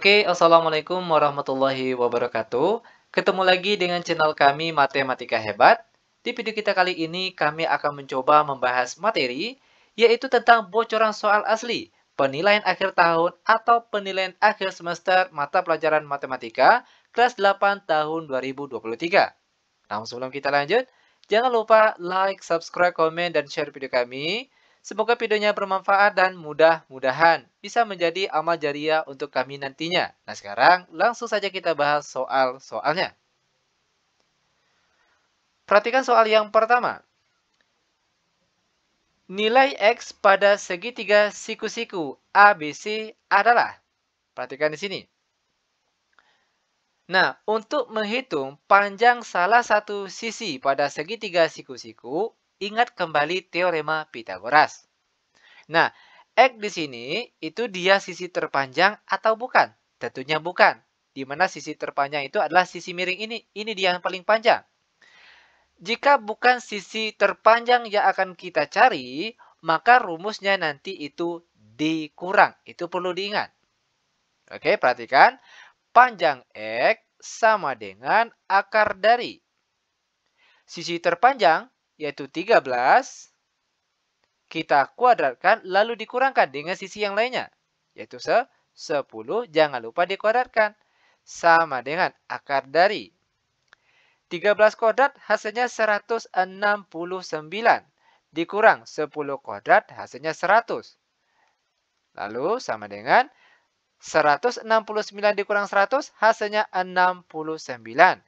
Oke, Assalamualaikum warahmatullahi wabarakatuh. Ketemu lagi dengan channel kami Matematika Hebat. Di video kita kali ini kami akan mencoba membahas materi, yaitu tentang bocoran soal asli, penilaian akhir tahun atau penilaian akhir semester mata pelajaran matematika kelas 8 tahun 2023. Namun sebelum kita lanjut, jangan lupa like, subscribe, komen, dan share video kami. Semoga videonya bermanfaat dan mudah-mudahan bisa menjadi amal jariah untuk kami nantinya. Nah sekarang langsung saja kita bahas soal-soalnya. Perhatikan soal yang pertama. Nilai X pada segitiga siku-siku ABC adalah. Perhatikan di sini. Nah, untuk menghitung panjang salah satu sisi pada segitiga siku-siku, ingat kembali teorema Pitagoras. Nah, X di sini itu dia sisi terpanjang atau bukan? Tentunya bukan. Di mana sisi terpanjang itu adalah sisi miring ini. Ini dia yang paling panjang. Jika bukan sisi terpanjang yang akan kita cari, maka rumusnya nanti itu dikurang. Itu perlu diingat. Oke, perhatikan. Panjang X sama dengan akar dari sisi terpanjang, yaitu 13, kita kuadratkan lalu dikurangkan dengan sisi yang lainnya, yaitu 10, jangan lupa dikuadratkan. Sama dengan akar dari 13 kuadrat hasilnya 169. Dikurang 10 kuadrat hasilnya 100. Lalu sama dengan 169 dikurang 100 hasilnya 69.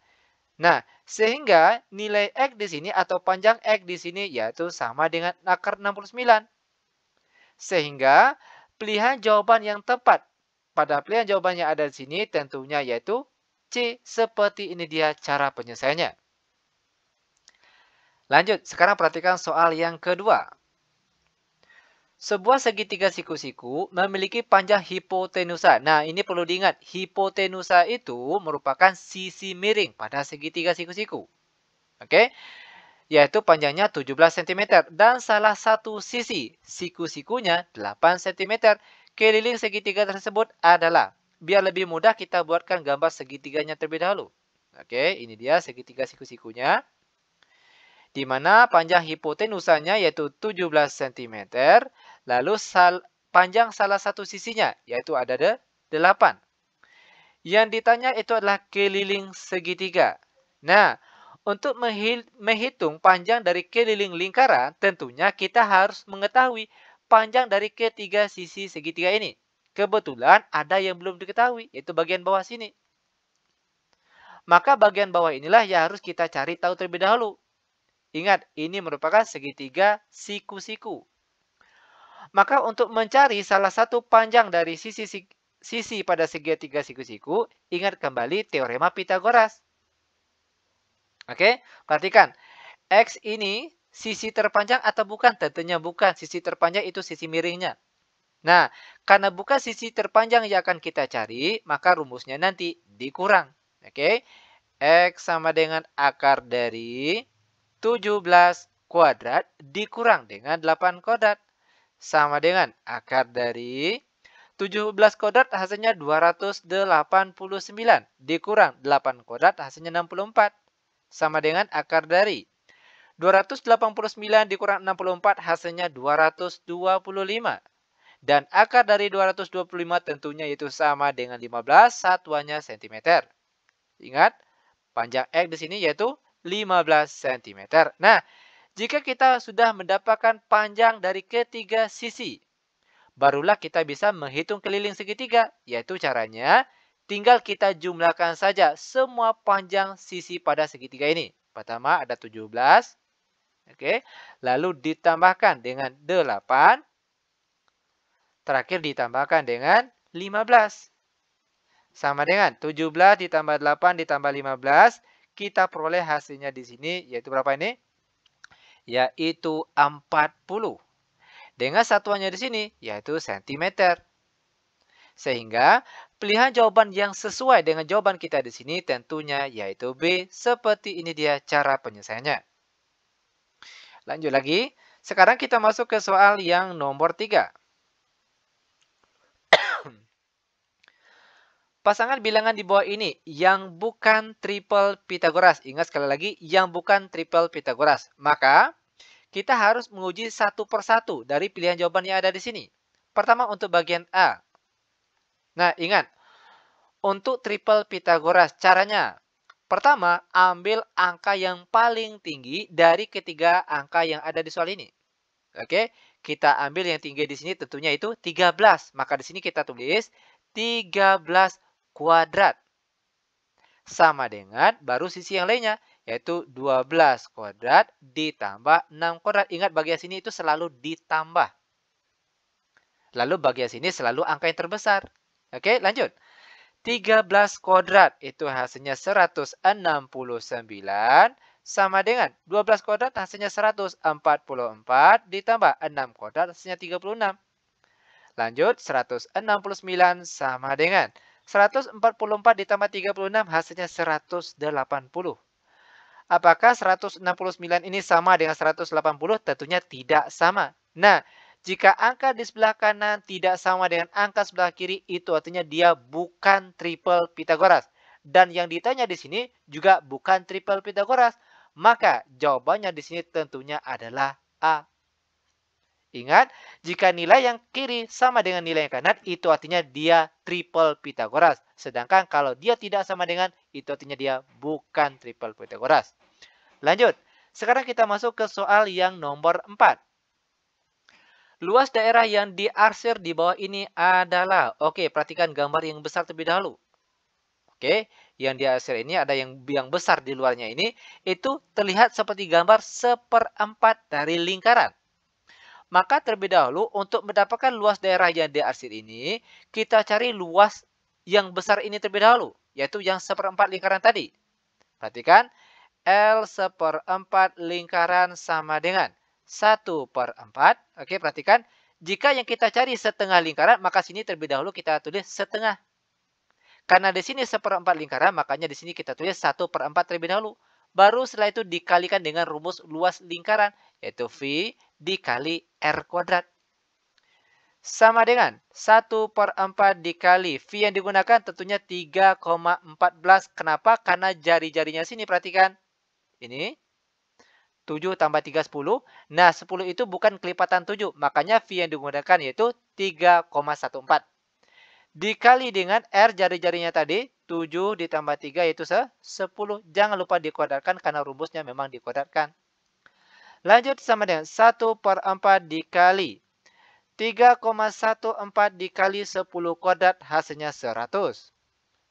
Nah, sehingga nilai X di sini atau panjang X di sini yaitu sama dengan akar 69. Sehingga pilihan jawaban yang tepat pada pilihan jawaban yang ada di sini tentunya yaitu C. Seperti ini dia cara penyelesaiannya. Lanjut, sekarang perhatikan soal yang kedua. Sebuah segitiga siku-siku memiliki panjang hipotenusa. Nah, ini perlu diingat. Hipotenusa itu merupakan sisi miring pada segitiga siku-siku. Oke? Yaitu panjangnya 17 cm. Dan salah satu sisi siku-sikunya 8 cm. Keliling segitiga tersebut adalah. Biar lebih mudah kita buatkan gambar segitiganya terlebih dahulu. Oke, ini dia segitiga siku-sikunya. Di mana panjang hipotenusanya yaitu 17 cm. Lalu panjang salah satu sisinya yaitu ada 8. Yang ditanya itu adalah keliling segitiga. Nah, untuk menghitung panjang dari keliling lingkaran, tentunya kita harus mengetahui panjang dari ketiga sisi segitiga ini. Kebetulan ada yang belum diketahui, yaitu bagian bawah sini. Maka bagian bawah inilah yang harus kita cari tahu terlebih dahulu. Ingat, ini merupakan segitiga siku-siku. Maka untuk mencari salah satu panjang dari sisi pada segitiga siku-siku, ingat kembali teorema Pitagoras. Oke, perhatikan. X ini sisi terpanjang atau bukan? Tentunya bukan. Sisi terpanjang itu sisi miringnya. Nah, karena bukan sisi terpanjang yang akan kita cari, maka rumusnya nanti dikurang. Oke, X sama dengan akar dari 17 kuadrat dikurang dengan 8 kuadrat. Sama dengan akar dari 17 kuadrat hasilnya 289. Dikurang 8 kuadrat hasilnya 64. Sama dengan akar dari 289 dikurang 64 hasilnya 225. Dan akar dari 225 tentunya yaitu sama dengan 15 satuannya cm. Ingat, panjang X di sini yaitu 15 cm. Nah, jika kita sudah mendapatkan panjang dari ketiga sisi, barulah kita bisa menghitung keliling segitiga. Yaitu caranya, tinggal kita jumlahkan saja semua panjang sisi pada segitiga ini. Pertama ada 17. Oke, lalu ditambahkan dengan 8. Terakhir ditambahkan dengan 15. Sama dengan 17 ditambah 8 ditambah 15. Kita peroleh hasilnya di sini yaitu berapa ini? Yaitu 40. Dengan satuannya di sini yaitu cm. Sehingga pilihan jawaban yang sesuai dengan jawaban kita di sini tentunya yaitu B. Seperti ini dia cara penyelesaiannya. Lanjut lagi. Sekarang kita masuk ke soal yang nomor 3. pasangan bilangan di bawah ini yang bukan triple Pythagoras. Ingat sekali lagi, yang bukan triple Pythagoras. Maka, kita harus menguji satu persatu dari pilihan jawaban yang ada di sini. Pertama untuk bagian A. Nah, ingat. Untuk triple Pythagoras, caranya. Pertama, ambil angka yang paling tinggi dari ketiga angka yang ada di soal ini. Oke, kita ambil yang tinggi di sini tentunya itu 13. Maka di sini kita tulis 13 kuadrat. Sama dengan baru sisi yang lainnya, yaitu 12 kuadrat ditambah 6 kuadrat. Ingat bagian sini itu selalu ditambah. Lalu bagian sini selalu angka yang terbesar. Oke, lanjut. 13 kuadrat itu hasilnya 169 sama dengan 12 kuadrat hasilnya 144 ditambah 6 kuadrat hasilnya 36. Lanjut 169 sama dengan 144 ditambah 36 hasilnya 180. Apakah 169 ini sama dengan 180? Tentunya tidak sama. Nah, jika angka di sebelah kanan tidak sama dengan angka sebelah kiri, itu artinya dia bukan triple Pythagoras. Dan yang ditanya di sini juga bukan triple Pythagoras. Maka jawabannya di sini tentunya adalah A. Ingat, jika nilai yang kiri sama dengan nilai yang kanan, itu artinya dia triple Pythagoras. Sedangkan kalau dia tidak sama dengan, itu artinya dia bukan triple Pythagoras. Lanjut, sekarang kita masuk ke soal yang nomor 4. Luas daerah yang diarsir di bawah ini adalah, oke, perhatikan gambar yang besar terlebih dahulu. Oke, yang diarsir ini ada yang besar di luarnya ini, itu terlihat seperti gambar 1/4 dari lingkaran. Maka terlebih dahulu untuk mendapatkan luas daerah yang diarsir ini, kita cari luas yang besar ini terlebih dahulu, yaitu yang 1/4 lingkaran tadi. Perhatikan, L 1/4 lingkaran sama dengan 1/4. Oke, perhatikan. Jika yang kita cari setengah lingkaran, maka sini terlebih dahulu kita tulis setengah. Karena di sini 1/4 lingkaran, makanya di sini kita tulis 1/4 terlebih dahulu. Baru setelah itu dikalikan dengan rumus luas lingkaran, yaitu V dikali R kuadrat. Sama dengan 1/4 dikali V yang digunakan tentunya 3,14. Kenapa? Karena jari-jarinya sini, perhatikan. Ini 7 tambah 3, 10. Nah, 10 itu bukan kelipatan 7. Makanya V yang digunakan yaitu 3,14. Dikali dengan R jari-jarinya tadi. 7 ditambah 3 yaitu 10. Jangan lupa dikuadratkan karena rumusnya memang dikuadratkan. Lanjut sama dengan 1/4 dikali 3,14 dikali 10 kuadrat hasilnya 100.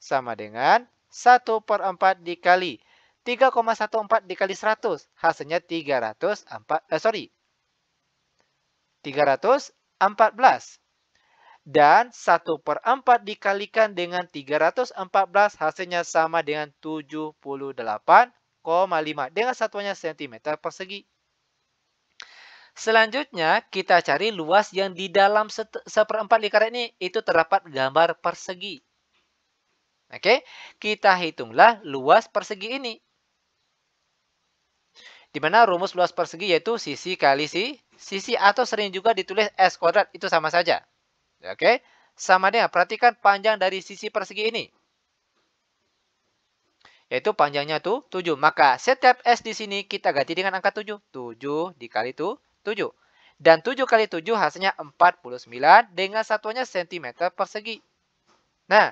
Sama dengan 1/4 dikali 3,14 dikali 100. Hasilnya 314. Dan 1/4 dikalikan dengan 314 hasilnya sama dengan 78,5. Dengan satuannya cm persegi. Selanjutnya kita cari luas yang di dalam 1/4 lingkaran ini. Itu terdapat gambar persegi. Oke, kita hitunglah luas persegi ini. Di mana rumus luas persegi yaitu sisi kali sisi atau sering juga ditulis S kuadrat, itu sama saja. Oke, sama dengan perhatikan panjang dari sisi persegi ini. Yaitu panjangnya tuh 7. Maka setiap S di sini kita ganti dengan angka 7. 7 dikali 7. Dan 7 kali 7 hasilnya 49 dengan satuannya cm persegi. Nah,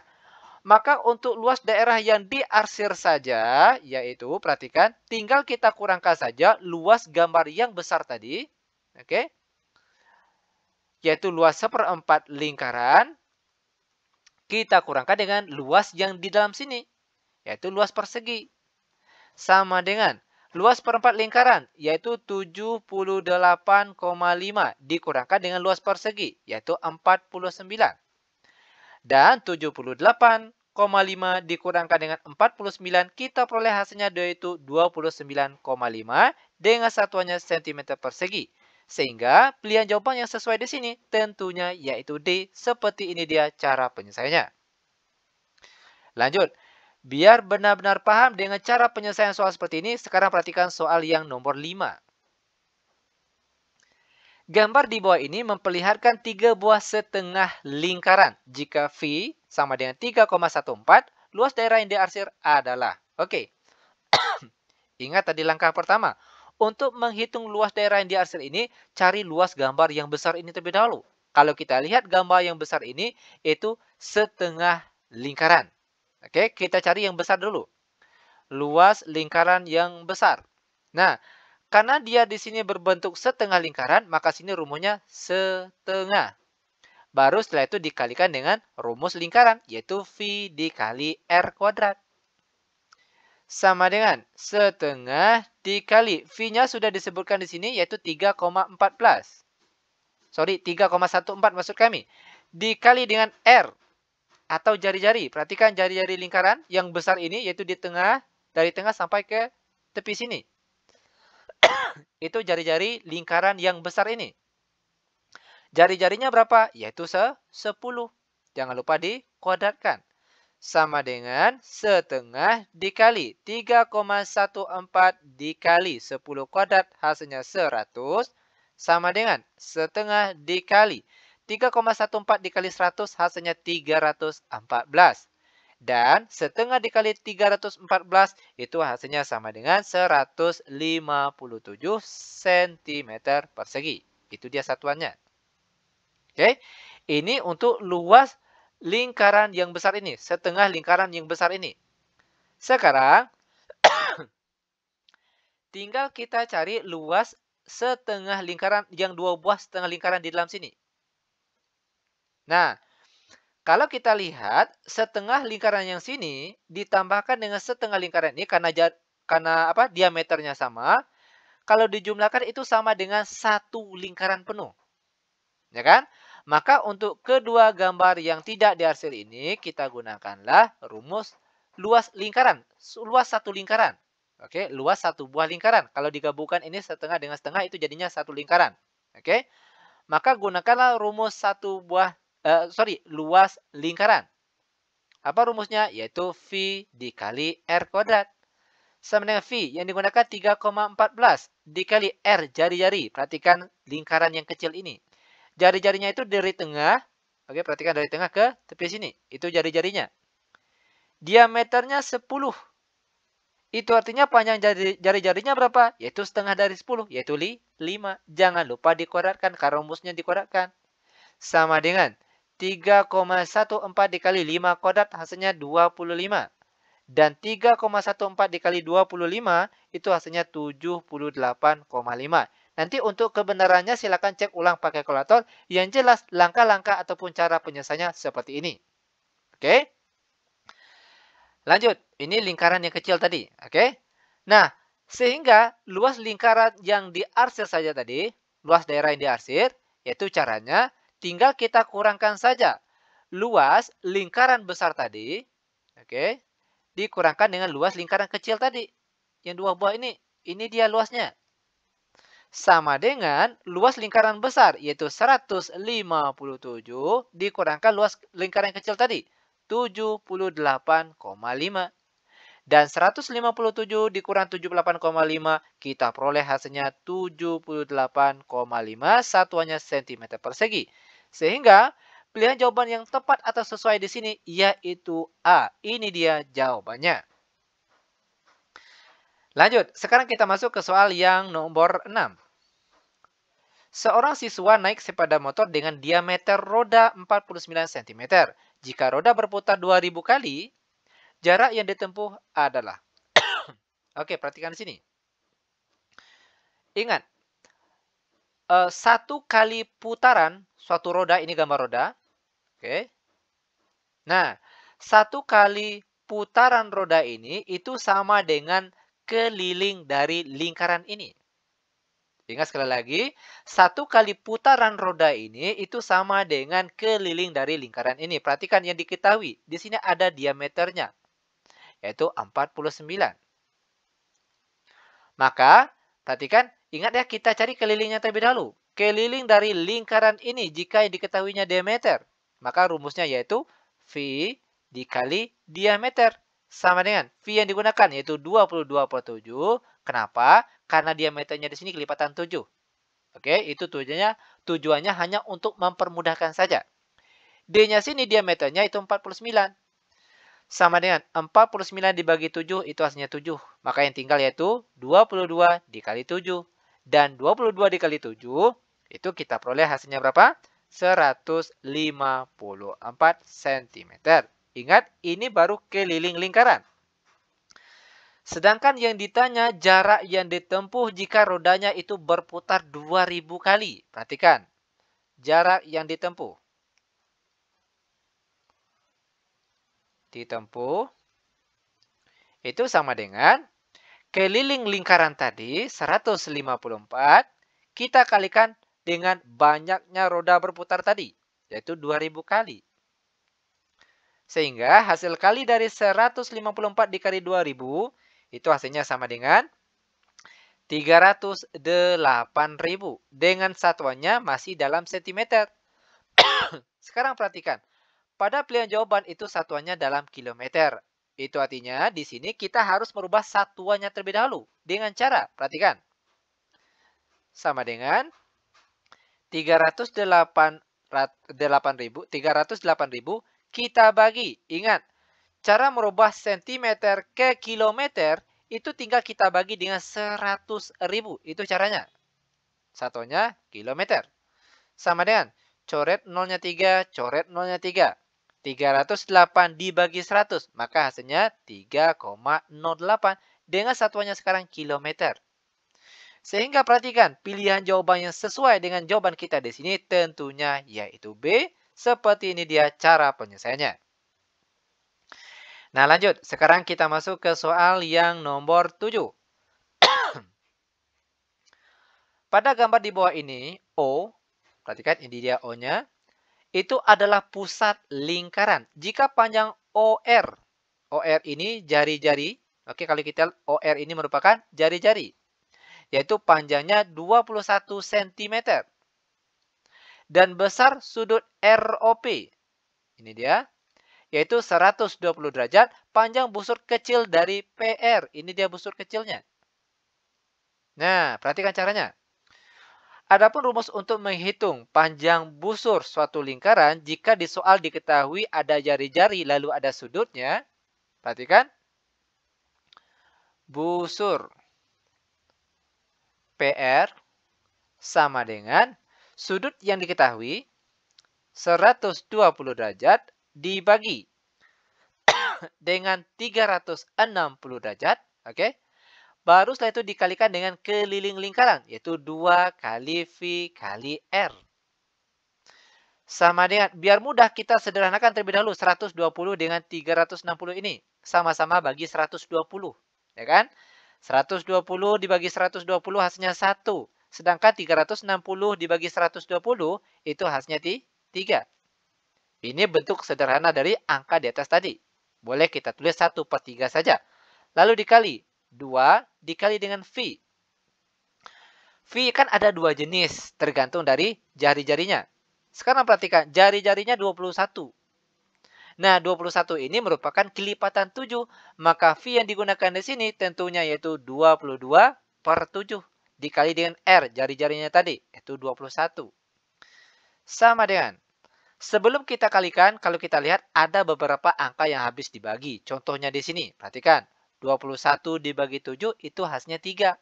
maka untuk luas daerah yang diarsir saja, yaitu perhatikan, tinggal kita kurangkan saja luas gambar yang besar tadi. Oke. Yaitu luas 1/4 lingkaran. Kita kurangkan dengan luas yang di dalam sini. Yaitu luas persegi. Sama dengan luas 1/4 lingkaran. Yaitu 78,5 dikurangkan dengan luas persegi. Yaitu 49. Dan 78,5 dikurangkan dengan 49, kita peroleh hasilnya yaitu 29,5 dengan satuannya cm persegi. Sehingga pilihan jawaban yang sesuai di sini tentunya yaitu D. Seperti ini dia cara penyelesaiannya. Lanjut. Biar benar-benar paham dengan cara penyelesaian soal seperti ini, sekarang perhatikan soal yang nomor 5. Gambar di bawah ini memperlihatkan 3 buah setengah lingkaran. Jika V sama dengan 3,14, luas daerah yang diarsir adalah. Oke, ingat tadi langkah pertama. Untuk menghitung luas daerah yang diarsir ini, cari luas gambar yang besar ini terlebih dahulu. Kalau kita lihat gambar yang besar ini, itu setengah lingkaran. Oke, kita cari yang besar dulu. Luas lingkaran yang besar. Nah, karena dia di sini berbentuk setengah lingkaran, maka sini rumusnya setengah. Baru setelah itu dikalikan dengan rumus lingkaran, yaitu V dikali R kuadrat. Sama dengan setengah dikali. V-nya sudah disebutkan di sini, yaitu 3,14. Sorry, 3,14 maksud kami. Dikali dengan R atau jari-jari. Perhatikan jari-jari lingkaran yang besar ini, yaitu di tengah, dari tengah sampai ke tepi sini. Itu jari-jari lingkaran yang besar ini. Jari-jarinya berapa? Yaitu 10. Jangan lupa dikuadratkan. Sama dengan setengah dikali 3,14 dikali 10 kuadrat. Hasilnya 100. Sama dengan setengah dikali 3,14 dikali 100. Hasilnya 314. Dan setengah dikali 314 itu hasilnya sama dengan 157 cm persegi. Itu dia satuannya. Oke, ini untuk luas lingkaran yang besar ini. Setengah lingkaran yang besar ini. Sekarang, tinggal kita cari luas setengah lingkaran yang 2 buah setengah lingkaran di dalam sini. Nah, kalau kita lihat setengah lingkaran yang sini ditambahkan dengan setengah lingkaran ini karena diameternya sama, kalau dijumlahkan itu sama dengan satu lingkaran penuh. Ya kan? Maka untuk kedua gambar yang tidak diarsir ini kita gunakanlah rumus luas lingkaran, luas satu lingkaran. Oke, luas satu buah lingkaran. Kalau digabungkan ini setengah dengan setengah itu jadinya satu lingkaran. Oke? Maka gunakanlah rumus luas lingkaran. Apa rumusnya? Yaitu V dikali R kuadrat. Sama dengan V yang digunakan 3,14 dikali R jari-jari. Perhatikan lingkaran yang kecil ini. Jari-jarinya itu dari tengah. Oke, perhatikan dari tengah ke tepi sini. Itu jari-jarinya. Diameternya 10. Itu artinya panjang jari-jarinya berapa? Yaitu setengah dari 10. Yaitu 5. Jangan lupa dikuadratkan. Karena rumusnya dikuadratkan. Sama dengan 3,14 dikali 5 kuadrat hasilnya 25. Dan 3,14 dikali 25 itu hasilnya 78,5. Nanti untuk kebenarannya silakan cek ulang pakai kalkulator. Yang jelas langkah-langkah ataupun cara penyelesaiannya seperti ini. Oke. Lanjut. Ini lingkaran yang kecil tadi. Oke. Nah, sehingga luas lingkaran yang diarsir saja tadi, luas daerah yang diarsir, yaitu caranya tinggal kita kurangkan saja luas lingkaran besar tadi. Oke. Dikurangkan dengan luas lingkaran kecil tadi. Yang 2 buah ini. Ini dia luasnya. Sama dengan luas lingkaran besar, yaitu 157 dikurangkan luas lingkaran kecil tadi, 78,5. Dan 157 dikurang 78,5, kita peroleh hasilnya 78,5, satuannya cm persegi. Sehingga pilihan jawaban yang tepat atau sesuai di sini yaitu A. Ini dia jawabannya. Lanjut, sekarang kita masuk ke soal yang nomor 6. Seorang siswa naik sepeda motor dengan diameter roda 49 cm. Jika roda berputar 2000 kali, jarak yang ditempuh adalah. Oke, perhatikan di sini. Ingat, satu kali putaran suatu roda, ini gambar roda. Oke. Nah, satu kali putaran roda ini itu sama dengan keliling dari lingkaran ini. Ingat sekali lagi, satu kali putaran roda ini itu sama dengan keliling dari lingkaran ini. Perhatikan yang diketahui. Di sini ada diameternya, yaitu 49. Maka, perhatikan, ingat ya kita cari kelilingnya terlebih dahulu. Keliling dari lingkaran ini jika yang diketahuinya diameter. Maka rumusnya yaitu V dikali diameter. Sama dengan V yang digunakan yaitu 22/7. Kenapa? Karena diameternya di sini kelipatan 7. Oke, itu tujuannya hanya untuk mempermudahkan saja. D-nya sini diameternya itu 49. Sama dengan 49 dibagi 7 itu hasilnya 7. Maka yang tinggal yaitu 22 dikali 7. Dan 22 dikali 7 itu kita peroleh hasilnya berapa? 154 cm. Ingat, ini baru keliling lingkaran. Sedangkan yang ditanya jarak yang ditempuh jika rodanya itu berputar 2000 kali. Perhatikan, jarak yang ditempuh. Itu sama dengan keliling lingkaran tadi 154 kita kalikan dengan banyaknya roda berputar tadi, yaitu 2000 kali. Sehingga hasil kali dari 154 dikali 2000 itu hasilnya sama dengan 308.000. Dengan satuannya masih dalam sentimeter. Sekarang perhatikan. Pada pilihan jawaban itu satuannya dalam kilometer. Itu artinya di sini kita harus merubah satuannya terlebih dahulu. Dengan cara, perhatikan. Sama dengan 308.000 kita bagi. Ingat, cara merubah sentimeter ke kilometer itu tinggal kita bagi dengan 100.000. Itu caranya. Satunya kilometer. Sama dengan coret nolnya 3, coret nolnya 3. 308 dibagi 100, maka hasilnya 3,08 dengan satuannya sekarang kilometer. Sehingga perhatikan, pilihan jawaban yang sesuai dengan jawaban kita di sini tentunya yaitu B. Seperti ini dia cara penyelesaiannya. Nah lanjut, sekarang kita masuk ke soal yang nomor 7. Pada gambar di bawah ini, O, perhatikan ini dia O-nya. Itu adalah pusat lingkaran. Jika panjang OR ini jari-jari. Oke, kalau kita OR ini merupakan jari-jari. Yaitu panjangnya 21 cm. Dan besar sudut ROP. Ini dia. Yaitu 120 derajat. Panjang busur kecil dari PR. Ini dia busur kecilnya. Nah, perhatikan caranya. Adapun rumus untuk menghitung panjang busur suatu lingkaran, jika di soal diketahui ada jari-jari lalu ada sudutnya, perhatikan, busur PR sama dengan sudut yang diketahui 120 derajat dibagi dengan 360 derajat, oke? Baru setelah itu dikalikan dengan keliling lingkaran, yaitu 2 kali V kali R. Sama dengan, biar mudah kita sederhanakan terlebih dahulu, 120 dengan 360 ini. Sama-sama bagi 120, ya kan? 120 dibagi 120 hasilnya 1. Sedangkan 360 dibagi 120 itu hasilnya 3. Ini bentuk sederhana dari angka di atas tadi. Boleh kita tulis 1/3 saja. Lalu dikali. 2 dikali dengan V. V kan ada 2 jenis, tergantung dari jari-jarinya. Sekarang perhatikan, jari-jarinya 21. Nah, 21 ini merupakan kelipatan 7. Maka V yang digunakan di sini tentunya yaitu 22/7. Dikali dengan R, jari-jarinya tadi, yaitu 21. Sama dengan, sebelum kita kalikan, kalau kita lihat ada beberapa angka yang habis dibagi. Contohnya di sini, perhatikan. 21 dibagi 7 itu hasilnya 3.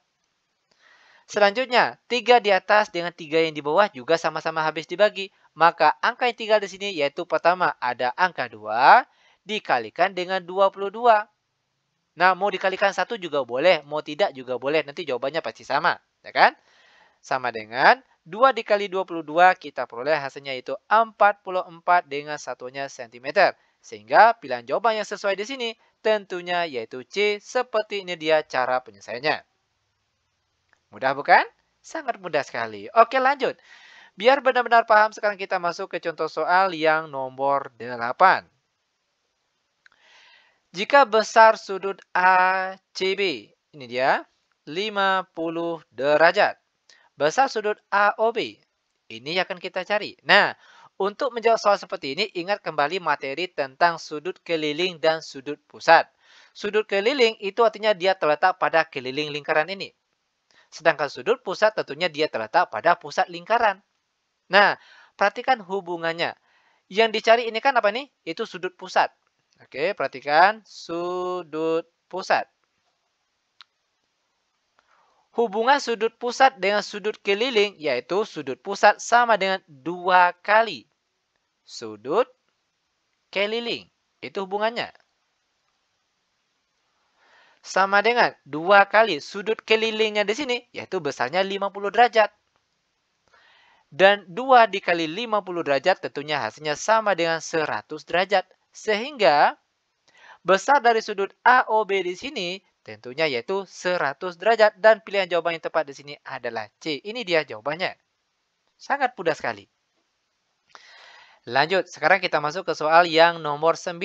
Selanjutnya, 3 di atas dengan 3 yang di bawah juga sama-sama habis dibagi. Maka angka yang tinggal di sini yaitu pertama ada angka 2 dikalikan dengan 22. Nah, mau dikalikan 1 juga boleh, mau tidak juga boleh. Nanti jawabannya pasti sama, ya kan? Sama dengan 2 dikali 22 kita peroleh hasilnya yaitu 44 dengan satuannya cm. Sehingga pilihan jawaban yang sesuai di sini tentunya yaitu C. Seperti ini dia cara penyelesaiannya. Mudah bukan? Sangat mudah sekali. Oke lanjut. Biar benar-benar paham sekarang kita masuk ke contoh soal yang nomor 8. Jika besar sudut ACB, ini dia, 50 derajat. Besar sudut AOB, ini akan kita cari. Nah, untuk menjawab soal seperti ini, ingat kembali materi tentang sudut keliling dan sudut pusat. Sudut keliling itu artinya dia terletak pada keliling lingkaran ini. Sedangkan sudut pusat tentunya dia terletak pada pusat lingkaran. Nah, perhatikan hubungannya. Yang dicari ini kan apa nih? Itu sudut pusat. Oke, perhatikan sudut pusat. Hubungan sudut pusat dengan sudut keliling, yaitu sudut pusat sama dengan 2 kali sudut keliling. Itu hubungannya. Sama dengan 2 kali sudut kelilingnya di sini, yaitu besarnya 50 derajat. Dan 2 dikali 50 derajat tentunya hasilnya sama dengan 100 derajat. Sehingga besar dari sudut AOB di sini tentunya yaitu 100 derajat. Dan pilihan jawaban yang tepat di sini adalah C. Ini dia jawabannya. Sangat mudah sekali. Lanjut, sekarang kita masuk ke soal yang nomor 9.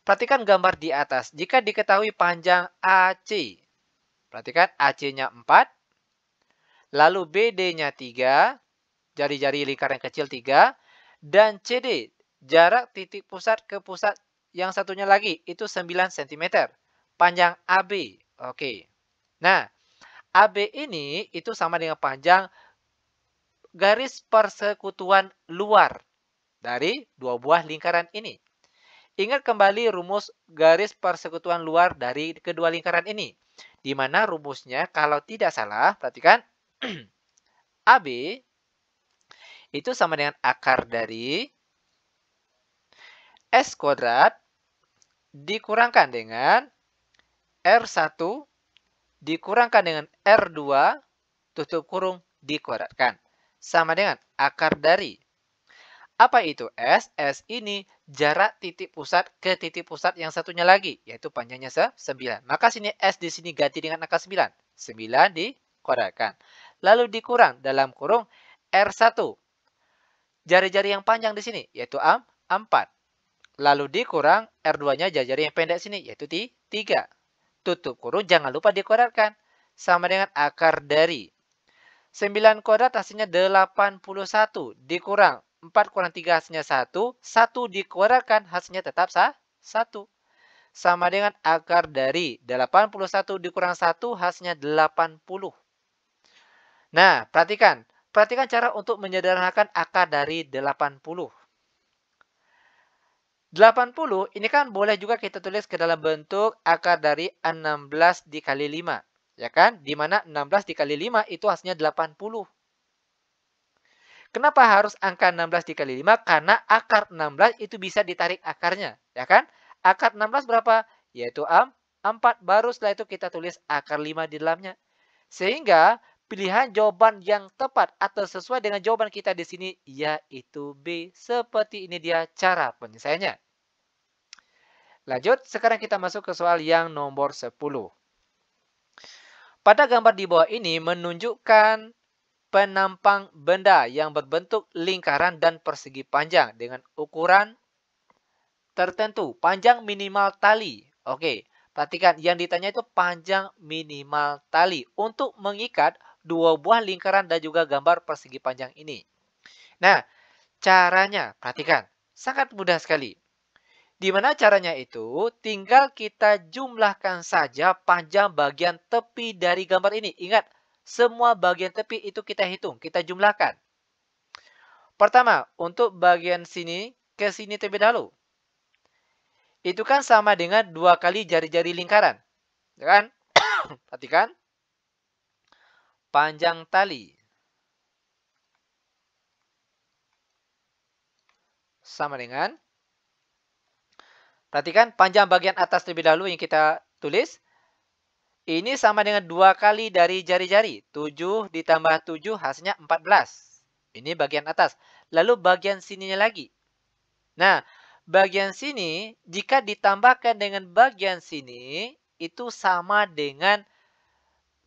Perhatikan gambar di atas. Jika diketahui panjang AC. Perhatikan AC-nya 4. Lalu BD-nya 3. Jari-jari lingkaran kecil 3. Dan CD, jarak titik pusat ke pusat yang satunya lagi, itu 9 cm. Panjang AB. Oke. Nah, AB ini itu sama dengan panjang garis persekutuan luar dari 2 buah lingkaran ini. Ingat kembali rumus garis persekutuan luar dari kedua lingkaran ini. Di mana rumusnya kalau tidak salah, perhatikan, AB itu sama dengan akar dari S kuadrat dikurangkan dengan R1 dikurangkan dengan R2 tutup kurung dikuadratkan. Sama dengan akar dari. Apa itu S? S ini jarak titik pusat ke titik pusat yang satunya lagi, yaitu panjangnya 9. Maka sini S di sini ganti dengan angka 9. 9 dikuadratkan. Lalu dikurang dalam kurung R1. Jari-jari yang panjang di sini, yaitu 4. Lalu dikurang R2-nya jari-jari yang pendek sini, yaitu 3. Tutup kurung, jangan lupa dikuadratkan. Sama dengan akar dari. 9 kuadrat hasilnya 81. Dikurang 4 kurang 3 hasilnya 1. 1 dikuadratkan hasilnya tetap 1. Sama dengan akar dari 81 dikurang 1 hasilnya 80. Nah, perhatikan. Perhatikan cara untuk menyederhanakan akar dari 80. 80 ini kan boleh juga kita tulis ke dalam bentuk akar dari 16 dikali 5. Ya kan? Di mana 16 dikali 5 itu hasilnya 80. Kenapa harus angka 16 dikali 5? Karena akar 16 itu bisa ditarik akarnya. Ya kan? Akar 16 berapa? Yaitu 4. Baru setelah itu kita tulis akar 5 di dalamnya. Sehingga pilihan jawaban yang tepat atau sesuai dengan jawaban kita di sini yaitu B. Seperti ini dia cara penyelesaiannya. Lanjut, sekarang kita masuk ke soal yang nomor 10. Pada gambar di bawah ini menunjukkan penampang benda yang berbentuk lingkaran dan persegi panjang dengan ukuran tertentu. Panjang minimal tali. Oke, perhatikan yang ditanya itu panjang minimal tali untuk mengikat 2 buah lingkaran dan juga gambar persegi panjang ini. Nah, caranya, perhatikan, sangat mudah sekali. Di mana caranya itu? Tinggal kita jumlahkan saja panjang bagian tepi dari gambar ini. Ingat, semua bagian tepi itu kita hitung, kita jumlahkan. Pertama, untuk bagian sini ke sini terlebih dahulu. Itu kan sama dengan 2 kali jari-jari lingkaran. Ya kan? Perhatikan. Panjang tali. Sama dengan. Perhatikan panjang bagian atas terlebih dahulu yang kita tulis. Ini sama dengan 2 kali dari jari-jari. 7 ditambah 7 hasilnya 14. Ini bagian atas. Lalu bagian sininya lagi. Nah, bagian sini jika ditambahkan dengan bagian sini itu sama dengan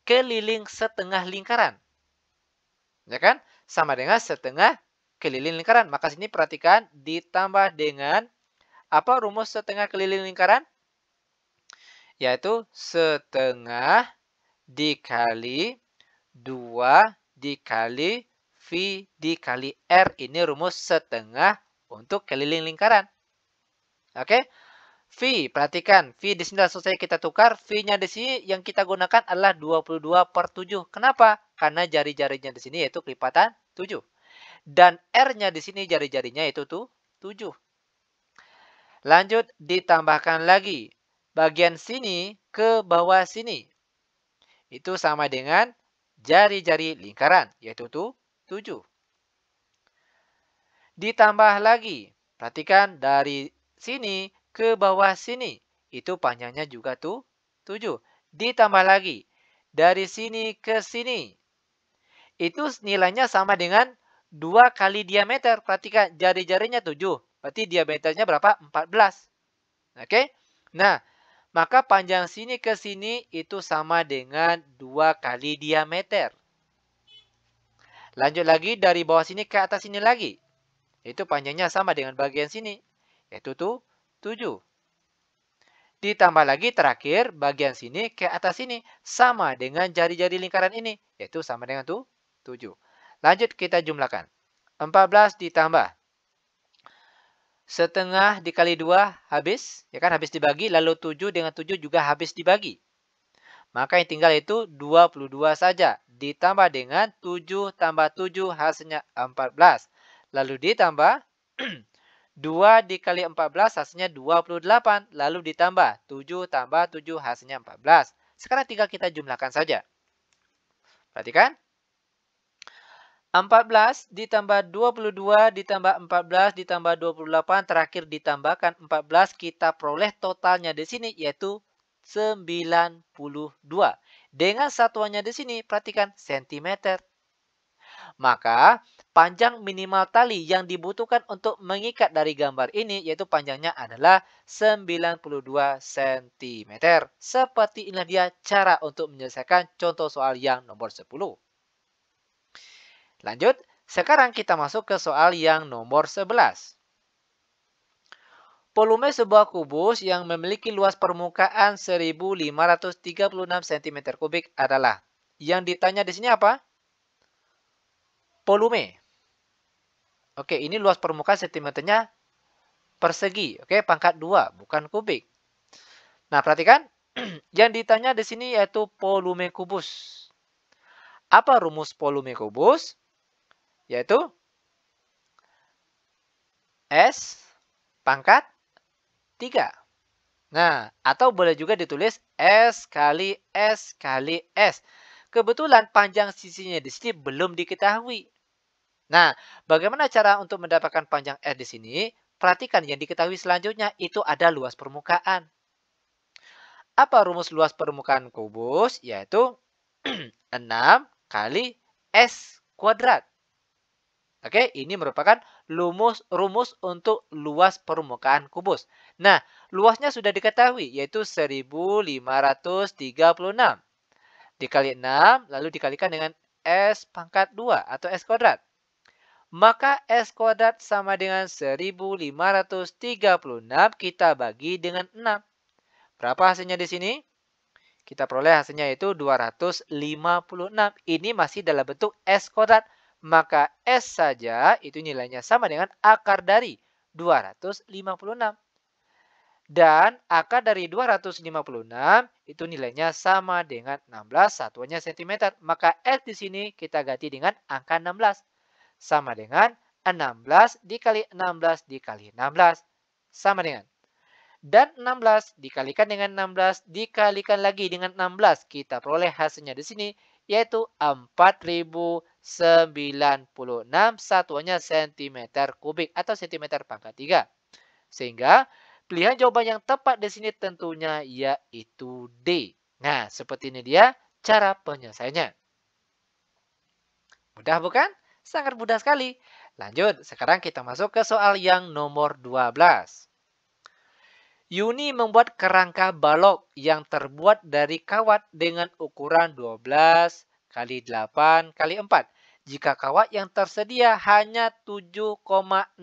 keliling setengah lingkaran. Ya kan? Sama dengan setengah keliling lingkaran. Maka sini perhatikan ditambah dengan apa rumus setengah keliling lingkaran? Yaitu setengah dikali 2 dikali V dikali R. Ini rumus setengah untuk keliling lingkaran. Oke. V, perhatikan. V di sini langsung saja kita tukar. V-nya di sini yang kita gunakan adalah 22/7. Kenapa? Karena jari-jarinya di sini yaitu kelipatan 7. Dan R-nya di sini jari-jarinya itu tuh 7. Lanjut, ditambahkan lagi. Bagian sini ke bawah sini. Itu sama dengan jari-jari lingkaran, yaitu tuh 7. Ditambah lagi. Perhatikan dari sini ke bawah sini. Itu panjangnya juga tuh 7. Ditambah lagi. Dari sini ke sini. Itu nilainya sama dengan 2 kali diameter. Perhatikan jari-jarinya 7. Berarti diameternya berapa? 14. Oke? Nah, maka panjang sini ke sini itu sama dengan 2 kali diameter. Lanjut lagi dari bawah sini ke atas sini lagi. Itu panjangnya sama dengan bagian sini. Yaitu tuh 7. Ditambah lagi terakhir bagian sini ke atas sini. Sama dengan jari-jari lingkaran ini. Yaitu sama dengan tuh 7. Lanjut kita jumlahkan. 14 ditambah setengah dikali 2 habis. Ya kan habis dibagi. Lalu 7 dengan 7 juga habis dibagi. Maka yang tinggal itu 22 saja. Ditambah dengan 7 tambah 7 hasilnya 14. Lalu ditambah 2 dikali 14 hasilnya 28. Lalu ditambah 7 tambah 7 hasilnya 14. Sekarang tinggal kita jumlahkan saja. Perhatikan. 14 ditambah 22 ditambah 14 ditambah 28 terakhir ditambahkan 14 kita peroleh totalnya di sini yaitu 92. Dengan satuannya di sini perhatikan cm. Maka panjang minimal tali yang dibutuhkan untuk mengikat dari gambar ini yaitu panjangnya adalah 92 cm. Seperti inilah dia cara untuk menyelesaikan contoh soal yang nomor 10. Lanjut, sekarang kita masuk ke soal yang nomor 11. Volume sebuah kubus yang memiliki luas permukaan 1536 cm3 adalah. Yang ditanya di sini apa? Volume. Oke, ini luas permukaan cm-nya persegi. Oke, pangkat 2, bukan kubik. Nah, perhatikan. Yang ditanya di sini yaitu volume kubus. Apa rumus volume kubus? Yaitu S pangkat 3. Nah, atau boleh juga ditulis S kali S kali S. Kebetulan panjang sisinya di sini belum diketahui. Nah, bagaimana cara untuk mendapatkan panjang S di sini? Perhatikan yang diketahui selanjutnya itu ada luas permukaan. Apa rumus luas permukaan kubus? Yaitu 6 kali S kuadrat. Oke, ini merupakan rumus untuk luas permukaan kubus. Nah, luasnya sudah diketahui, yaitu 1536. Dikali 6, lalu dikalikan dengan S pangkat 2 atau S kuadrat. Maka S kuadrat sama dengan 1536 kita bagi dengan 6. Berapa hasilnya di sini? Kita peroleh hasilnya yaitu 256. Ini masih dalam bentuk S kuadrat. Maka S saja itu nilainya sama dengan akar dari 256. Dan akar dari 256 itu nilainya sama dengan 16 satuannya cm. Maka S di sini kita ganti dengan angka 16. Sama dengan 16 dikali 16 dikali 16. Sama dengan. Dan 16 dikalikan dengan 16 dikalikan lagi dengan 16. Kita peroleh hasilnya di sini yaitu 4096 satuannya cm3 atau cm pangkat 3. Sehingga pilihan jawaban yang tepat di sini tentunya yaitu D. Nah, seperti ini dia cara penyelesaiannya. Mudah bukan? Sangat mudah sekali. Lanjut, sekarang kita masuk ke soal yang nomor 12. Yuni membuat kerangka balok yang terbuat dari kawat dengan ukuran 12 kali 8 kali 4. Jika kawat yang tersedia hanya 7,68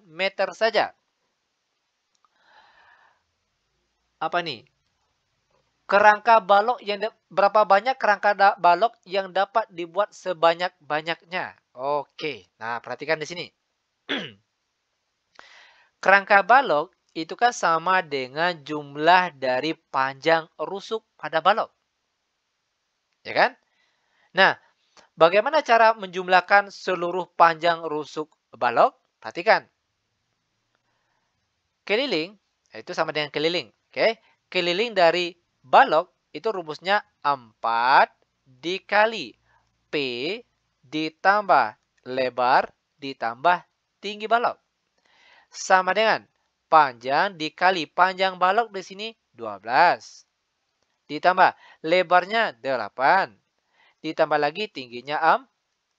meter saja. Apa nih? Kerangka balok berapa banyak kerangka balok yang dapat dibuat sebanyak-banyaknya? Oke, nah perhatikan di sini. Kerangka balok itu kan sama dengan jumlah dari panjang rusuk pada balok. Ya kan? Nah, bagaimana cara menjumlahkan seluruh panjang rusuk balok? Perhatikan. Keliling, itu sama dengan keliling. Oke, keliling dari balok itu rumusnya 4 dikali P ditambah lebar ditambah tinggi balok. Sama dengan panjang dikali panjang balok di sini 12. Ditambah lebarnya 8. Ditambah lagi tingginya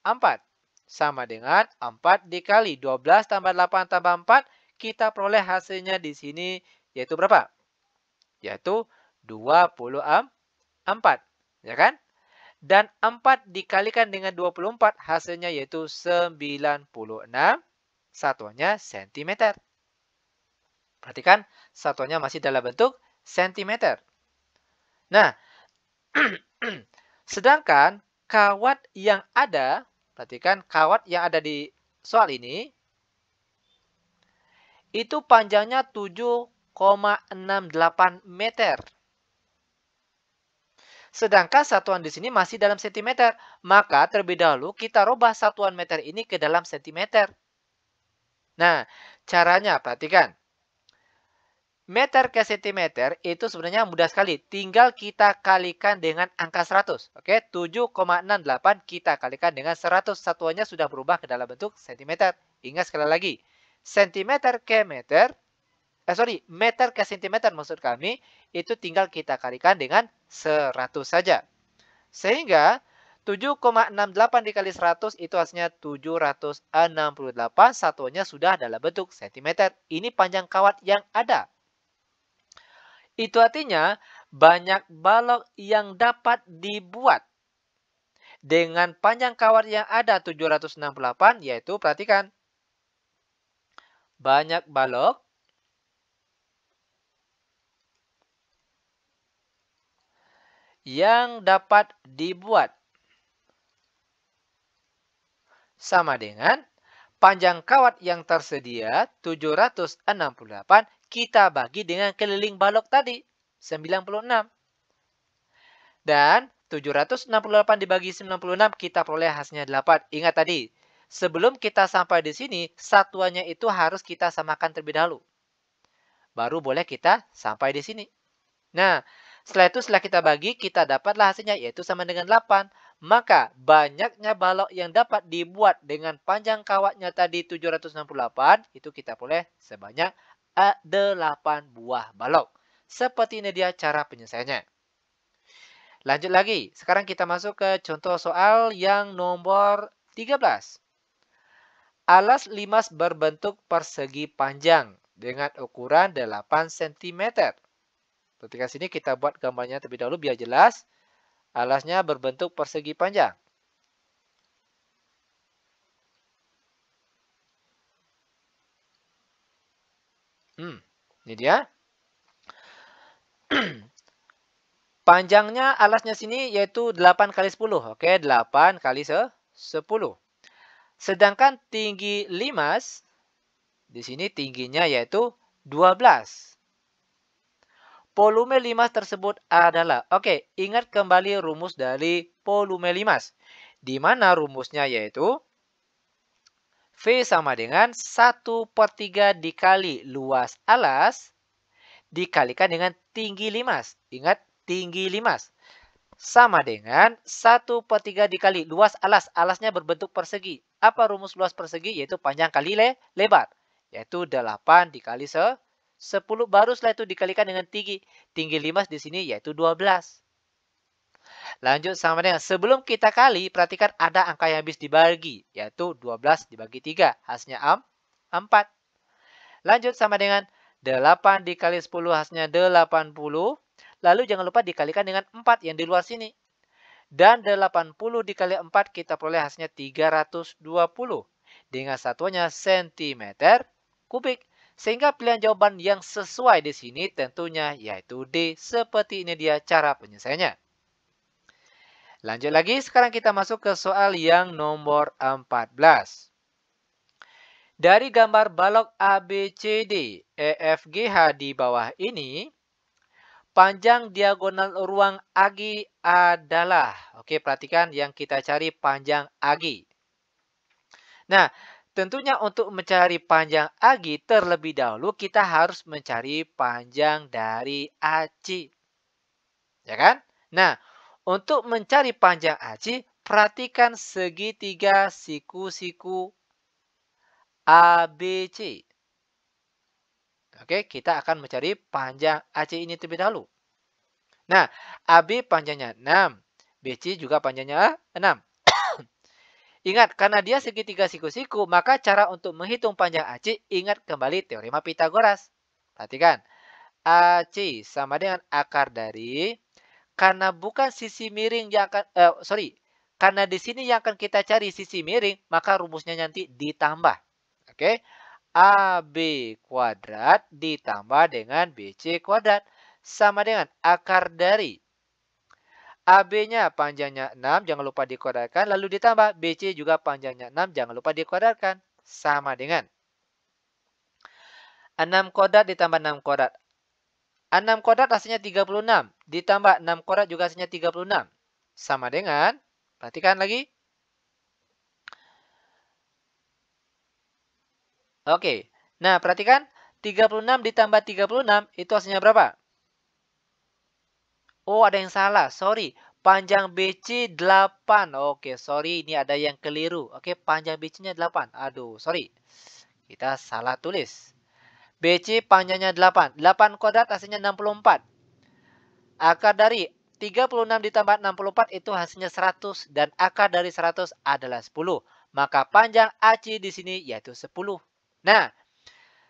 4. Sama dengan 4 dikali 12 tambah 8 tambah 4. Kita peroleh hasilnya di sini yaitu berapa? Yaitu 24. Ya kan? Dan 4 dikalikan dengan 24 hasilnya yaitu 96. Satuannya sentimeter. Perhatikan satuannya masih dalam bentuk sentimeter. Nah, sedangkan kawat yang ada, perhatikan kawat yang ada di soal ini, itu panjangnya 7,68 meter. Sedangkan satuan di sini masih dalam sentimeter. Maka terlebih dahulu kita rubah satuan meter ini ke dalam sentimeter. Nah, caranya perhatikan. Meter ke sentimeter itu sebenarnya mudah sekali. Tinggal kita kalikan dengan angka 100. Oke, 7,68 kita kalikan dengan 100. Satuannya sudah berubah ke dalam bentuk sentimeter. Ingat sekali lagi. Sentimeter ke meter. Meter ke sentimeter maksud kami. Itu tinggal kita kalikan dengan 100 saja. Sehingga 7,68 dikali 100 itu hasilnya 768. Satuannya sudah dalam bentuk sentimeter. Ini panjang kawat yang ada. Itu artinya banyak balok yang dapat dibuat dengan panjang kawat yang ada 768, yaitu perhatikan. Banyak balok yang dapat dibuat sama dengan panjang kawat yang tersedia 768 kita bagi dengan keliling balok tadi 96. Dan 768 dibagi 96 kita peroleh hasilnya 8. Ingat tadi, sebelum kita sampai di sini, satuannya itu harus kita samakan terlebih dahulu. Baru boleh kita sampai di sini. Nah, setelah kita bagi, kita dapatlah hasilnya yaitu sama dengan 8. Maka banyaknya balok yang dapat dibuat dengan panjang kawatnya tadi 768, itu kita peroleh sebanyak 8 buah balok. Seperti ini dia cara penyelesaiannya. Lanjut lagi. Sekarang kita masuk ke contoh soal yang nomor 13. Alas limas berbentuk persegi panjang dengan ukuran 8 cm. Ketika sini kita buat gambarnya terlebih dahulu biar jelas. Alasnya berbentuk persegi panjang. Ini dia. Panjangnya alasnya sini yaitu 8 kali 10. Oke, 8 kali 10. Sedangkan tinggi limas, di sini tingginya yaitu 12. Volume limas tersebut adalah, oke, ingat kembali rumus dari volume limas. Di mana rumusnya yaitu V sama dengan 1/3 dikali luas alas dikalikan dengan tinggi limas. Ingat, tinggi limas. Sama dengan 1/3 dikali luas alas. Alasnya berbentuk persegi. Apa rumus luas persegi? Yaitu panjang kali lebar. Yaitu 8 dikali 10. Baru setelah itu dikalikan dengan tinggi. Tinggi limas di sini yaitu 12. Lanjut sama dengan sebelum kita kali, perhatikan ada angka yang habis dibagi. Yaitu 12 dibagi 3. Hasilnya 4. Lanjut sama dengan 8 dikali 10 hasilnya 80. Lalu jangan lupa dikalikan dengan 4 yang di luar sini. Dan 80 dikali 4 kita peroleh hasilnya 320. Dengan satuannya cm kubik. Sehingga pilihan jawaban yang sesuai di sini tentunya yaitu D. Seperti ini dia cara penyelesaiannya. Lanjut lagi, sekarang kita masuk ke soal yang nomor 14. Dari gambar balok ABCD, EFGH di bawah ini, panjang diagonal ruang AG adalah, oke, perhatikan yang kita cari panjang AG. Nah, tentunya untuk mencari panjang AG terlebih dahulu kita harus mencari panjang dari AC. Ya kan? Nah, untuk mencari panjang AC, perhatikan segitiga siku-siku ABC. Oke, kita akan mencari panjang AC ini terlebih dahulu. Nah, AB panjangnya 6, BC juga panjangnya 6. Ingat, karena dia segitiga siku-siku, maka cara untuk menghitung panjang AC, ingat kembali teorema Pitagoras. Perhatikan, AC sama dengan akar dari, karena bukan sisi miring yang akan, karena di sini yang akan kita cari sisi miring, maka rumusnya nanti ditambah. Oke, AB kuadrat ditambah dengan BC kuadrat sama dengan akar dari AB-nya panjangnya 6, jangan lupa dikuadratkan. Lalu ditambah BC juga panjangnya 6, jangan lupa dikuadratkan. Sama dengan 6 kuadrat ditambah 6 kuadrat. 6 kuadrat hasilnya 36. Ditambah 6 kuadrat juga hasilnya 36. Sama dengan, perhatikan lagi. Oke, nah perhatikan 36 ditambah 36 itu hasilnya berapa? Oh, ada yang salah. Sorry. Panjang BC 8. Oke, sorry. Ini ada yang keliru. Oke, panjang BC-nya 8. Aduh, sorry. Kita salah tulis. BC panjangnya 8. 8 kuadrat hasilnya 64. Akar dari 36 ditambah 64 itu hasilnya 100. Dan akar dari 100 adalah 10. Maka panjang AC di sini yaitu 10. Nah,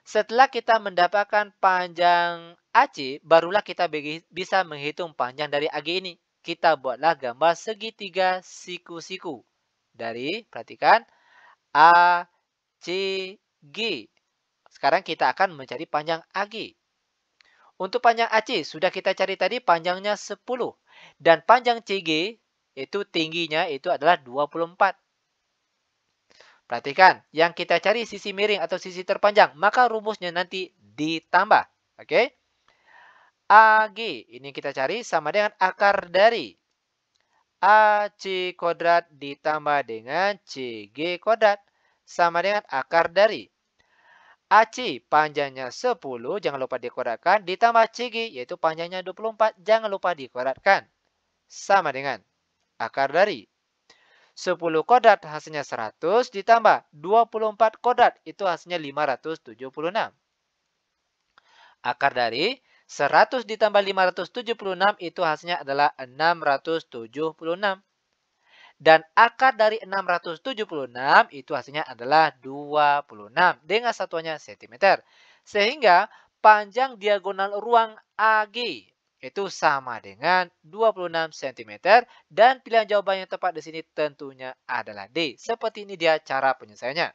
setelah kita mendapatkan panjang AC, barulah kita bisa menghitung panjang dari AG ini. Kita buatlah gambar segitiga siku-siku. Dari, perhatikan, A, C, G. Sekarang kita akan mencari panjang AG. Untuk panjang AC, sudah kita cari tadi panjangnya 10. Dan panjang CG, itu tingginya itu adalah 24. Perhatikan, yang kita cari sisi miring atau sisi terpanjang, maka rumusnya nanti ditambah. Oke? AG, ini kita cari sama dengan akar dari AC kuadrat ditambah dengan CG kuadrat. Sama dengan akar dari AC panjangnya 10, jangan lupa dikuadratkan, ditambah CG, yaitu panjangnya 24, jangan lupa dikuadratkan. Sama dengan akar dari 10 kuadrat hasilnya 100 ditambah 24 kuadrat itu hasilnya 576. Akar dari 100 ditambah 576 itu hasilnya adalah 676. Dan akar dari 676 itu hasilnya adalah 26 dengan satuannya cm. Sehingga panjang diagonal ruang AG itu sama dengan 26 cm. Dan pilihan jawaban yang tepat di sini tentunya adalah D. Seperti ini dia cara penyelesaiannya.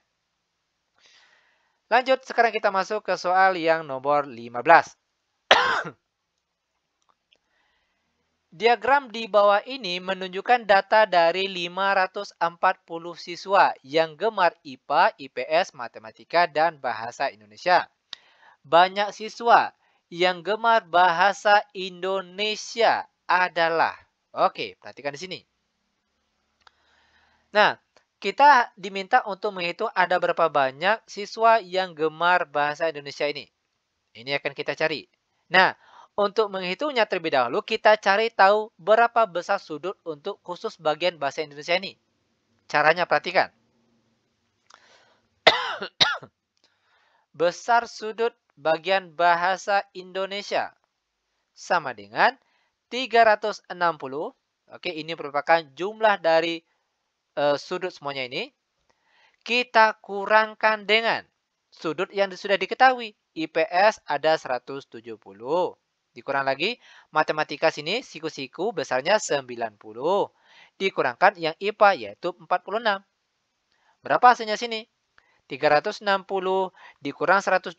Lanjut, sekarang kita masuk ke soal yang nomor 15. Diagram di bawah ini menunjukkan data dari 540 siswa yang gemar IPA, IPS, Matematika, dan Bahasa Indonesia. Banyak siswa yang gemar bahasa Indonesia adalah. Oke, perhatikan di sini. Nah, kita diminta untuk menghitung ada berapa banyak siswa yang gemar bahasa Indonesia ini. Ini akan kita cari. Nah, untuk menghitungnya terlebih dahulu, kita cari tahu berapa besar sudut untuk khusus bagian bahasa Indonesia ini. Caranya perhatikan. Besar sudut bagian bahasa Indonesia sama dengan 360. Oke, ini merupakan jumlah dari sudut semuanya ini. Kita kurangkan dengan sudut yang sudah diketahui. IPS ada 170. Dikurang lagi, matematika sini siku-siku besarnya 90. Dikurangkan yang IPA yaitu 46. Berapa hasilnya sini? 360 dikurang 170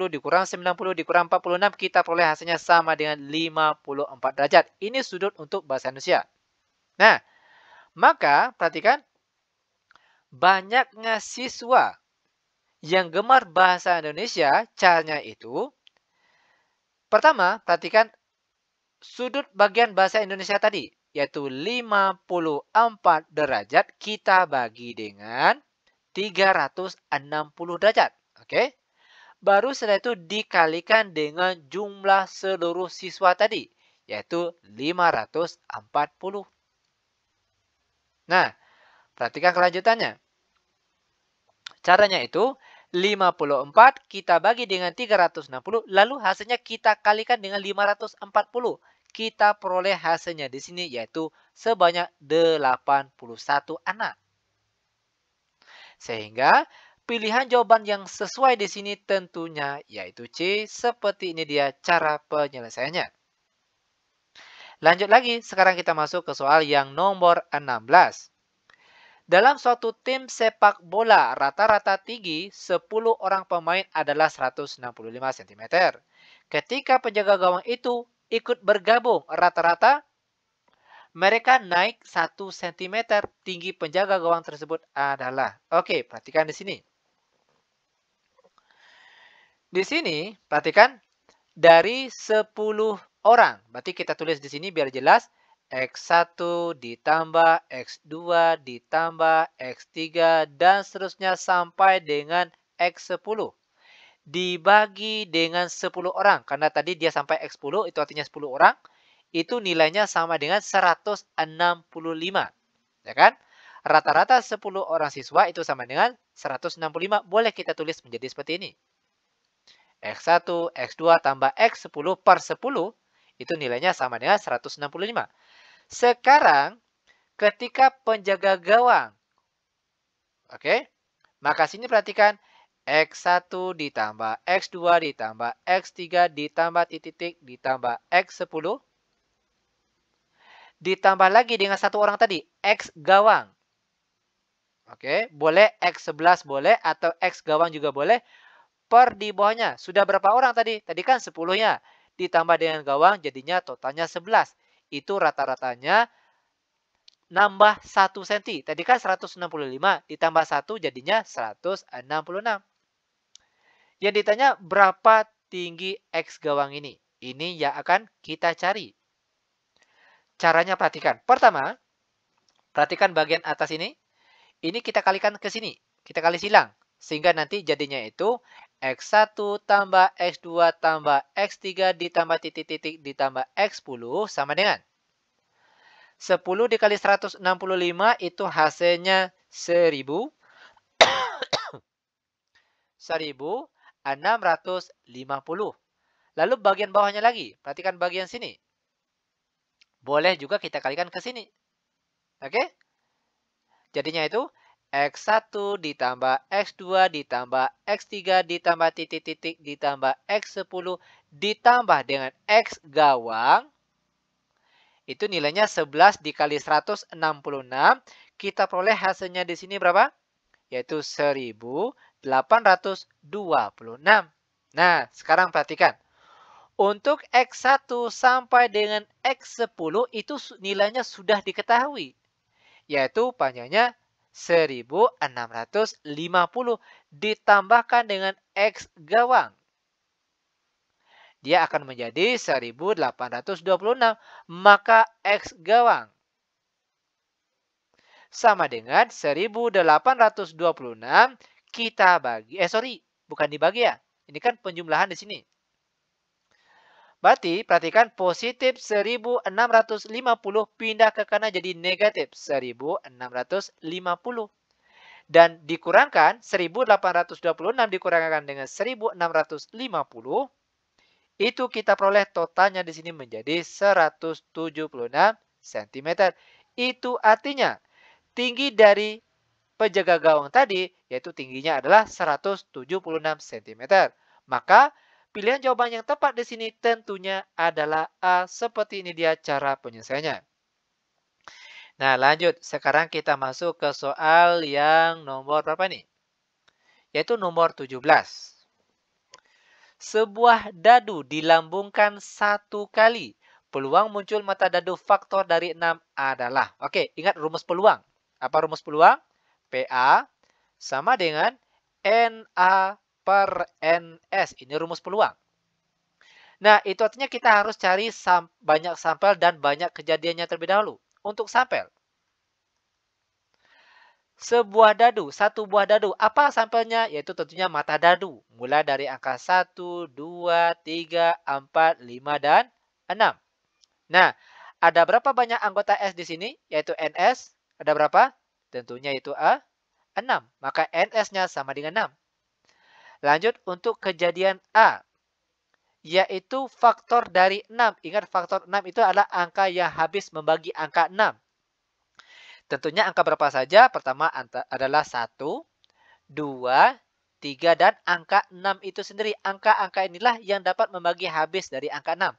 dikurang 90 dikurang 46. Kita peroleh hasilnya sama dengan 54 derajat. Ini sudut untuk bahasa Indonesia. Nah, maka perhatikan. Banyaknya siswa Yang gemar bahasa Indonesia, caranya itu, pertama, perhatikan sudut bagian bahasa Indonesia tadi, yaitu 54 derajat kita bagi dengan 360 derajat. Oke? Baru setelah itu dikalikan dengan jumlah seluruh siswa tadi, yaitu 540. Nah, perhatikan kelanjutannya. Caranya itu 54 kita bagi dengan 360, lalu hasilnya kita kalikan dengan 540. Kita peroleh hasilnya di sini yaitu sebanyak 81 anak. Sehingga pilihan jawaban yang sesuai di sini tentunya yaitu C. Seperti ini dia cara penyelesaiannya. Lanjut lagi, sekarang kita masuk ke soal yang nomor 16. Dalam suatu tim sepak bola, rata-rata tinggi 10 orang pemain adalah 165 cm. Ketika penjaga gawang itu ikut bergabung, rata-rata mereka naik 1 cm. Tinggi penjaga gawang tersebut adalah. Oke, perhatikan di sini. Di sini, perhatikan dari 10 orang. Berarti kita tulis di sini biar jelas. X1 ditambah X2 ditambah X3 dan seterusnya sampai dengan X10. Dibagi dengan 10 orang. Karena tadi dia sampai X10 itu artinya 10 orang. Itu nilainya sama dengan 165. Ya kan? Rata-rata 10 orang siswa itu sama dengan 165. Boleh kita tulis menjadi seperti ini. X1, X2 tambah X10 per 10 itu nilainya sama dengan 165. Sekarang, ketika penjaga gawang, oke, maka sini perhatikan X1 ditambah X2 ditambah X3 ditambah titik ditambah X10 ditambah lagi dengan satu orang tadi, X gawang. Oke, boleh X11 boleh atau X gawang juga boleh. Per di bawahnya, sudah berapa orang tadi? Tadi kan 10-nya. Ditambah dengan gawang jadinya totalnya 11. Itu rata-ratanya nambah 1 cm. Tadi kan 165 ditambah 1 jadinya 166. Yang ditanya berapa tinggi X gawang ini? Ini yang akan kita cari. Caranya perhatikan. Pertama, perhatikan bagian atas ini. Ini kita kalikan ke sini. Kita kali silang. Sehingga nanti jadinya itu X1 tambah X2 tambah X3 ditambah titik-titik ditambah X10 sama dengan 10 dikali 165 itu hasilnya 1000. 1650. Lalu bagian bawahnya lagi. Perhatikan bagian sini. Boleh juga kita kalikan ke sini. Oke? Jadinya itu X1 ditambah X2 ditambah X3 ditambah titik-titik ditambah X10 ditambah dengan X gawang. Itu nilainya 11 dikali 166. Kita peroleh hasilnya di sini berapa? Yaitu 1826. Nah, sekarang perhatikan. Untuk X1 sampai dengan X10 itu nilainya sudah diketahui. Yaitu panjangnya 1650 ditambahkan dengan X gawang. Dia akan menjadi 1826. Maka X gawang sama dengan 1826 kita bagi. Bukan dibagi ya. Ini kan penjumlahan di sini. Berarti perhatikan positif 1650 pindah ke kanan jadi negatif 1650. Dan dikurangkan 1826 dikurangkan dengan 1650. Itu kita peroleh totalnya di sini menjadi 176 cm. Itu artinya tinggi dari penjaga gawang tadi yaitu tingginya adalah 176 cm. Maka pilihan jawaban yang tepat di sini tentunya adalah A. Seperti ini dia cara penyelesaiannya. Nah, lanjut. Sekarang kita masuk ke soal yang nomor berapa nih? Yaitu nomor 17. Sebuah dadu dilambungkan 1 kali. Peluang muncul mata dadu faktor dari 6 adalah. Oke, ingat rumus peluang. Apa rumus peluang? PA sama dengan NA per NS. Ini rumus peluang. Nah, itu artinya kita harus cari banyak sampel dan banyak kejadiannya terlebih dahulu. Untuk sampel. Sebuah dadu, satu buah dadu. Apa sampelnya? Yaitu tentunya mata dadu. Mulai dari angka 1, 2, 3, 4, 5, dan 6. Nah, ada berapa banyak anggota S di sini? Yaitu NS. Ada berapa? Tentunya itu 6. Maka NS-nya sama dengan 6. Lanjut untuk kejadian A. Yaitu faktor dari 6. Ingat faktor 6 itu adalah angka yang habis membagi angka 6. Tentunya angka berapa saja? Pertama adalah 1, 2, 3, dan angka 6 itu sendiri. Angka-angka inilah yang dapat membagi habis dari angka 6.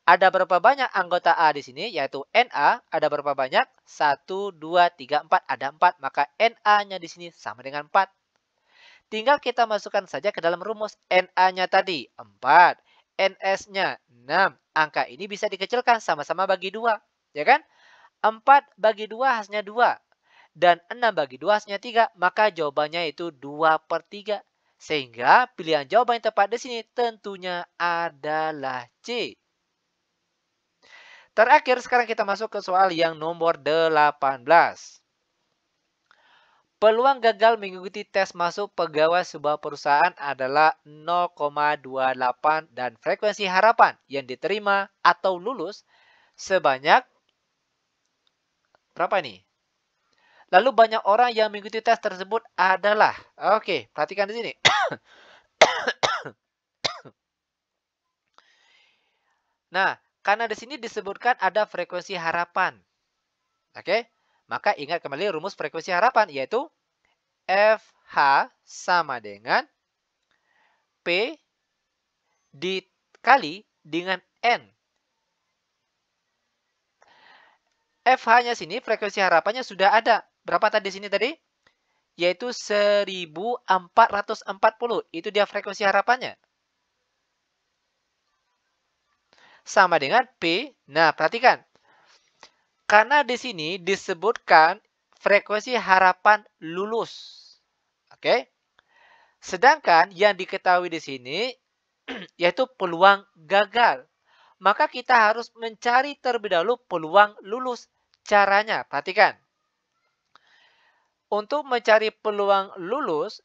Ada berapa banyak anggota A di sini? Yaitu NA. Ada berapa banyak? 1, 2, 3, 4. Ada 4. Maka NA-nya di sini sama dengan 4. Tinggal kita masukkan saja ke dalam rumus. NA-nya tadi 4. NS-nya 6. Angka ini bisa dikecilkan sama-sama bagi 2. Ya kan? 4 bagi 2 hasilnya 2. Dan 6 bagi 2 hasilnya 3. Maka jawabannya itu 2/3. Sehingga pilihan jawaban yang tepat di sini tentunya adalah C. Terakhir, sekarang kita masuk ke soal yang nomor 18. Peluang gagal mengikuti tes masuk pegawai sebuah perusahaan adalah 0,28 dan frekuensi harapan yang diterima atau lulus sebanyak berapa nih? Lalu banyak orang yang mengikuti tes tersebut adalah, oke, perhatikan di sini. Nah, karena di sini disebutkan ada frekuensi harapan. Oke, maka ingat kembali rumus frekuensi harapan, yaitu FH sama dengan P dikali dengan N. FH-nya sini, frekuensi harapannya sudah ada. Berapa tadi sini tadi? Yaitu 1440. Itu dia frekuensi harapannya. Sama dengan P. Nah, perhatikan. Karena di sini disebutkan frekuensi harapan lulus. Oke. Sedangkan yang diketahui di sini yaitu peluang gagal. Maka kita harus mencari terlebih dahulu peluang lulus. Caranya, perhatikan. Untuk mencari peluang lulus,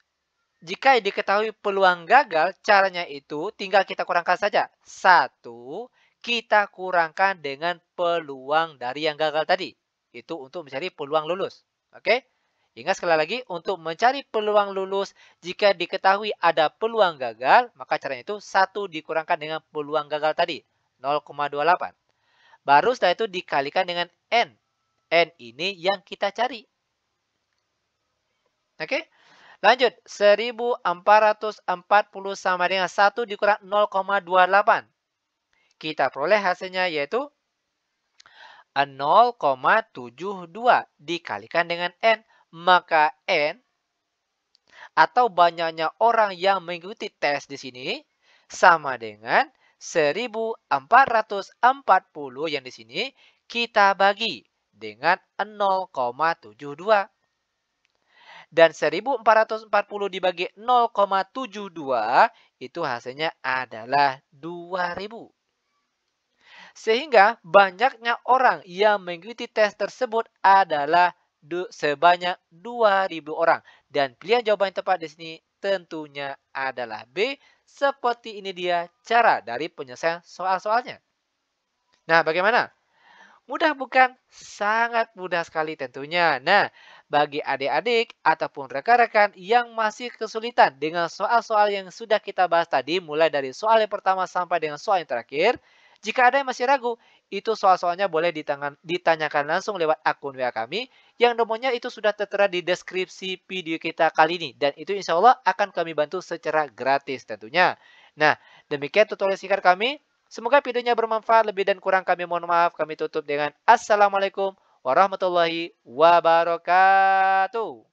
jika diketahui peluang gagal, caranya itu tinggal kita kurangkan saja. 1, kita kurangkan dengan peluang dari yang gagal tadi. Itu untuk mencari peluang lulus. Oke? Ingat sekali lagi, untuk mencari peluang lulus, jika diketahui ada peluang gagal, maka caranya itu 1 dikurangkan dengan peluang gagal tadi. 0,28. Baru setelah itu dikalikan dengan N. N ini yang kita cari. Oke? Lanjut. 1440 sama dengan 1 dikurang 0,28. Kita peroleh hasilnya yaitu 0,72 dikalikan dengan N. Maka N atau banyaknya orang yang mengikuti tes di sini sama dengan 1440 yang di sini kita bagi dengan 0,72. Dan 1440 dibagi 0,72 itu hasilnya adalah 2000. Sehingga banyaknya orang yang mengikuti tes tersebut adalah sebanyak 2000 orang. Dan pilihan jawaban yang tepat di sini tentunya adalah B. Seperti ini dia cara dari penyelesaian soal-soalnya. Nah, bagaimana? Mudah bukan? Sangat mudah sekali tentunya. Nah, bagi adik-adik ataupun rekan-rekan yang masih kesulitan dengan soal-soal yang sudah kita bahas tadi, mulai dari soal yang pertama sampai dengan soal yang terakhir, jika ada yang masih ragu, itu soal-soalnya boleh ditanyakan langsung lewat akun WA kami, yang nomornya itu sudah tertera di deskripsi video kita kali ini. Dan itu insya Allah akan kami bantu secara gratis tentunya. Nah, demikian tutorial singkat kami. Semoga videonya bermanfaat. Lebih dan kurang kami mohon maaf. Kami tutup dengan Assalamualaikum warahmatullahi wabarakatuh.